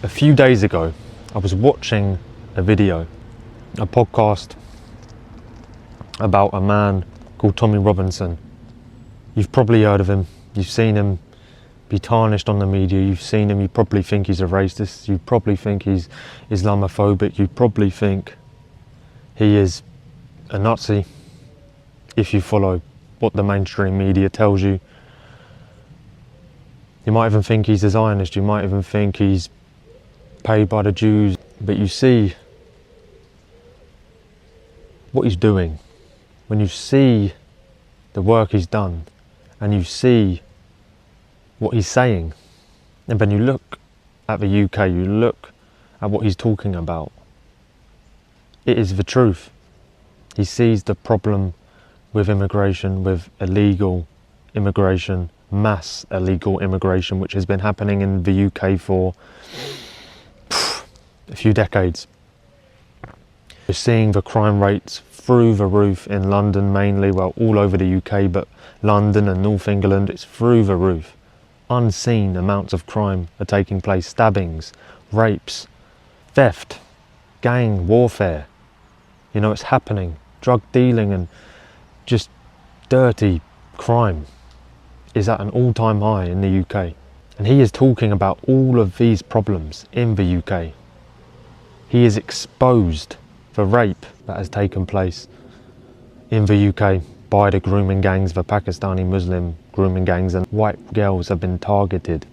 A few days ago, I was watching a podcast about a man called Tommy Robinson. You've probably heard of him. You've seen him be tarnished on the media. You've seen him. You probably think he's a racist. You probably think he's Islamophobic. You probably think he is a Nazi if you follow what the mainstream media tells you. You might even think he's a Zionist. You might even think he's paid by the Jews. But you see what he's doing. When you see the work he's done and you see what he's saying, and when you look at the UK, you look at what he's talking about, it is the truth. He sees the problem with immigration, with illegal immigration, mass illegal immigration, which has been happening in the UK for a few decades. We're seeing the crime rates through the roof in London mainly, well, all over the UK, but London and North England, it's through the roof. Unseen amounts of crime are taking place: stabbings, rapes, theft, gang warfare. You know, it's happening. Drug dealing and just dirty crime is at an all-time high in the UK. And he is talking about all of these problems in the UK. He is exposed the rape that has taken place in the UK by the grooming gangs, the Pakistani Muslim grooming gangs, and white girls have been targeted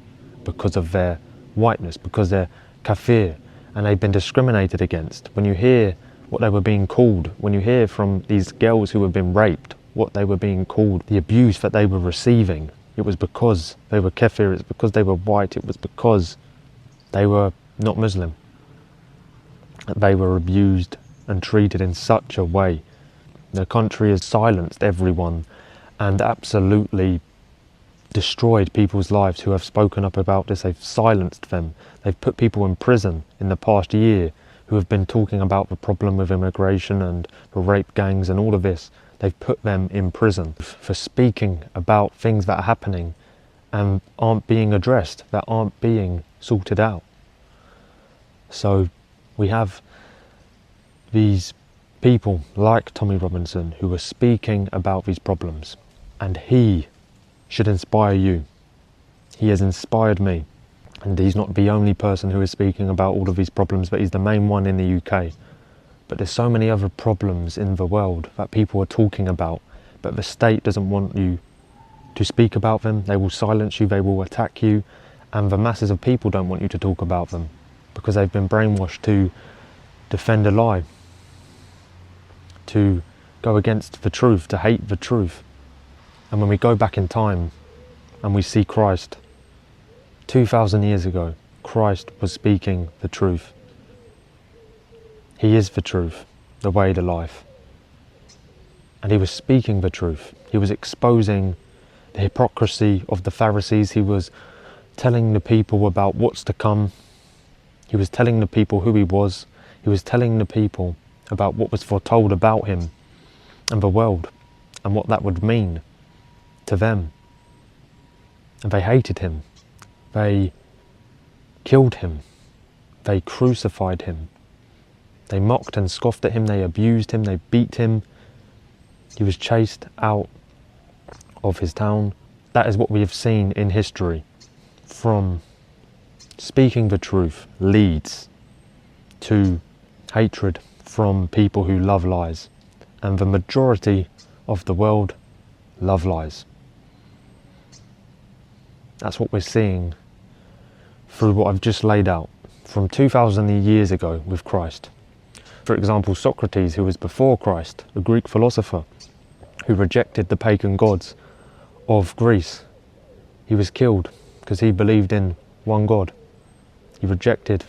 because of their whiteness, because they're kafir, and they've been discriminated against. When you hear what they were being called, when you hear from these girls who have been raped, what they were being called, the abuse that they were receiving, it was because they were kafir, it's because they were white, it was because they were not Muslim. They were abused and treated in such a way. The country has silenced everyone and absolutely destroyed people's lives who have spoken up about this. They've silenced them. They've put people in prison in the past year who have been talking about the problem with immigration and the rape gangs and all of this. They've put them in prison for speaking about things that are happening and aren't being addressed, that aren't being sorted out. So we have these people like Tommy Robinson who are speaking about these problems, and he should inspire you. He has inspired me, and he's not the only person who is speaking about all of these problems, but he's the main one in the UK. But there's so many other problems in the world that people are talking about, but the state doesn't want you to speak about them. They will silence you, they will attack you, and the masses of people don't want you to talk about them because they've been brainwashed to defend a lie, to go against the truth, to hate the truth. And when we go back in time and we see Christ, 2,000 years ago, Christ was speaking the truth. He is the truth, the way, the life. And he was speaking the truth. He was exposing the hypocrisy of the Pharisees. He was telling the people about what's to come. He was telling the people who he was. He was telling the people about what was foretold about him and the world and what that would mean to them. And they hated him. They killed him. They crucified him. They mocked and scoffed at him. They abused him. They beat him. He was chased out of his town. That is what we have seen in history. From speaking the truth leads to hatred from people who love lies. And the majority of the world love lies. That's what we're seeing through what I've just laid out from 2,000 years ago with Christ. For example, Socrates, who was before Christ, a Greek philosopher who rejected the pagan gods of Greece. He was killed because he believed in one God. He rejected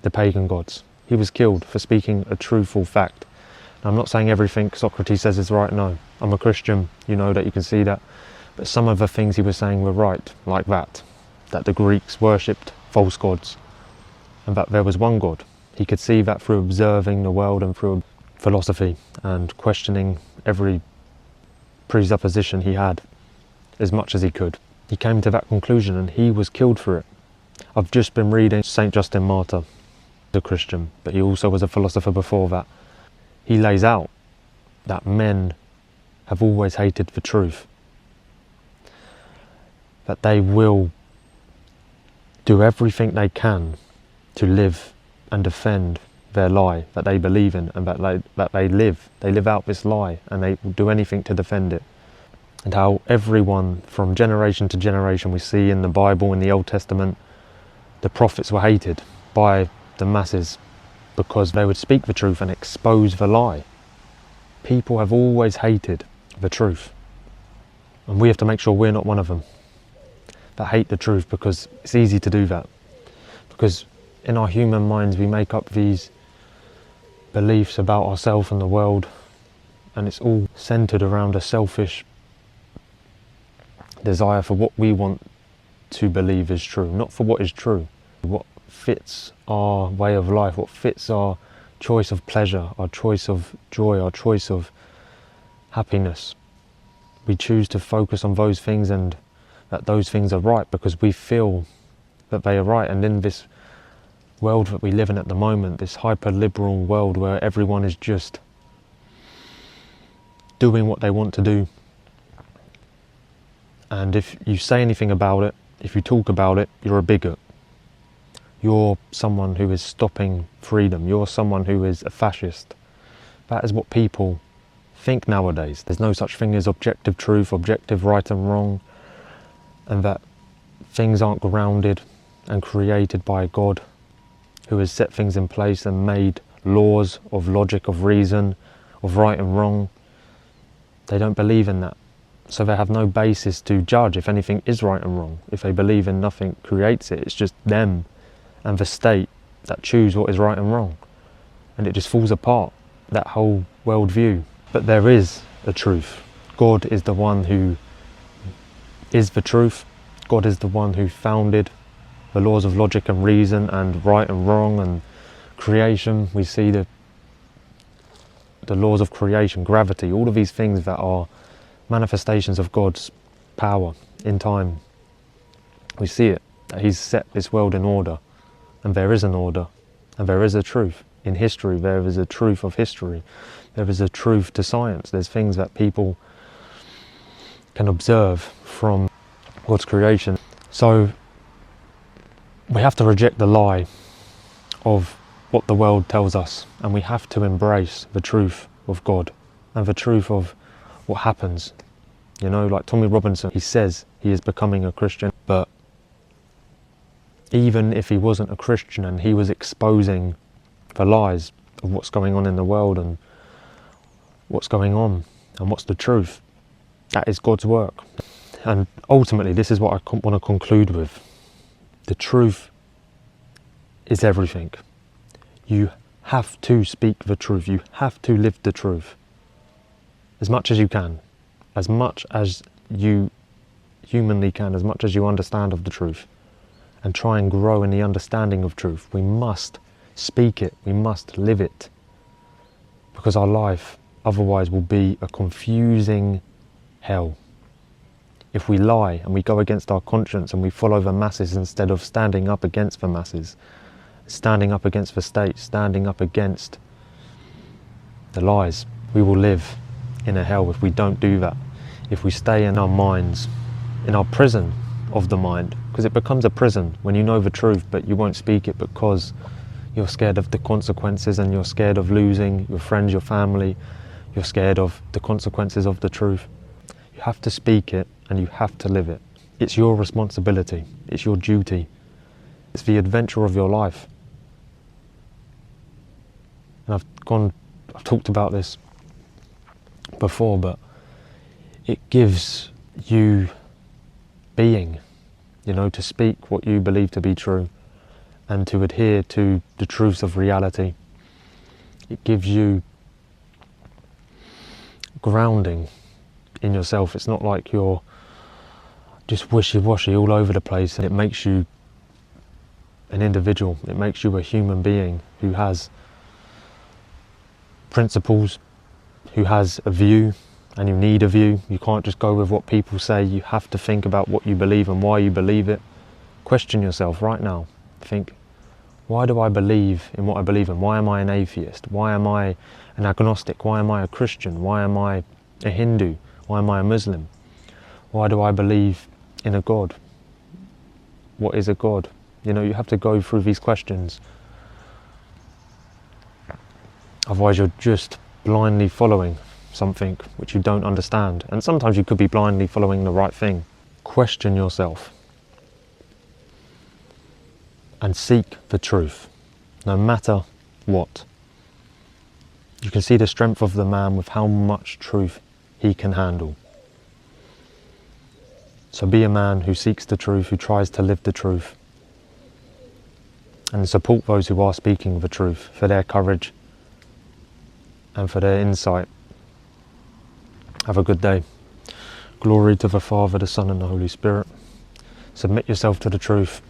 the pagan gods. He was killed for speaking a truthful fact. Now, I'm not saying everything Socrates says is right, no. I'm a Christian, you know that, you can see that. But some of the things he was saying were right, like that the Greeks worshipped false gods and that there was one God. He could see that through observing the world and through philosophy and questioning every presupposition he had as much as he could. He came to that conclusion and he was killed for it. I've just been reading St. Justin Martyr, a Christian, but he also was a philosopher before that. He lays out that men have always hated the truth, that they will do everything they can to live and defend their lie that they believe in, and that they live out this lie, and they will do anything to defend it. And how everyone from generation to generation, we see in the Bible, in the Old Testament, the prophets were hated by the masses because they would speak the truth and expose the lie. People have always hated the truth, and we have to make sure we're not one of them that hate the truth, because it's easy to do that, because in our human minds we make up these beliefs about ourselves and the world, and it's all centered around a selfish desire for what we want to believe is true, not for what is true, what fits our way of life, what fits our choice of pleasure, our choice of joy, our choice of happiness. We choose to focus on those things, and that those things are right because we feel that they are right. And in this world that we live in at the moment, this hyper-liberal world where everyone is just doing what they want to do, and if you say anything about it, if you talk about it, you're a bigot. You're someone who is stopping freedom. You're someone who is a fascist. That is what people think nowadays. There's no such thing as objective truth, objective right and wrong, and that things aren't grounded and created by God, who has set things in place and made laws of logic, of reason, of right and wrong. They don't believe in that. So they have no basis to judge if anything is right and wrong. If they believe in nothing creates it, it's just them and the state that choose what is right and wrong. And it just falls apart, that whole worldview. But there is a truth. God is the one who is the truth. God is the one who founded the laws of logic and reason and right and wrong and creation. We see the laws of creation, gravity, all of these things that are manifestations of God's power in time. We see it, that He's set this world in order, and there is an order, and there is a truth. In history, there is a truth of history. There is a truth to science. There's things that people can observe from God's creation. So we have to reject the lie of what the world tells us, and we have to embrace the truth of God and the truth of what happens. You know, like Tommy Robinson, he says he is becoming a Christian, but even if he wasn't a Christian and he was exposing the lies of what's going on in the world and what's going on and what's the truth, that is God's work. And ultimately, this is what I want to conclude with. The truth is everything. You have to speak the truth. You have to live the truth as much as you can, as much as you humanly can, as much as you understand of the truth, and try and grow in the understanding of truth. We must speak it. We must live it, because our life otherwise will be a confusing hell. If we lie and we go against our conscience and we follow the masses instead of standing up against the masses, standing up against the state, standing up against the lies, we will live in a hell if we don't do that. If we stay in our minds, in our prison of the mind, because it becomes a prison when you know the truth but you won't speak it because you're scared of the consequences, and you're scared of losing your friends, your family, you're scared of the consequences of the truth. You have to speak it and you have to live it. It's your responsibility, it's your duty, it's the adventure of your life. And I've talked about this before, but it gives you being, you know, to speak what you believe to be true and to adhere to the truths of reality. It gives you grounding in yourself. It's not like you're just wishy-washy all over the place, and it makes you an individual. It makes you a human being who has principles, who has a view, and you need a view. You can't just go with what people say. You have to think about what you believe and why you believe it. Question yourself right now. Think, why do I believe in what I believe in? Why am I an atheist? Why am I an agnostic? Why am I a Christian? Why am I a Hindu? Why am I a Muslim? Why do I believe in a God? What is a God? You know, you have to go through these questions. Otherwise you're just blindly following something which you don't understand. And sometimes you could be blindly following the right thing. Question yourself. And seek the truth, no matter what. You can see the strength of the man with how much truth he can handle. So be a man who seeks the truth, who tries to live the truth, and support those who are speaking the truth for their courage and for their insight. Have a good day. Glory to the Father, the Son and the Holy Spirit. Submit yourself to the truth.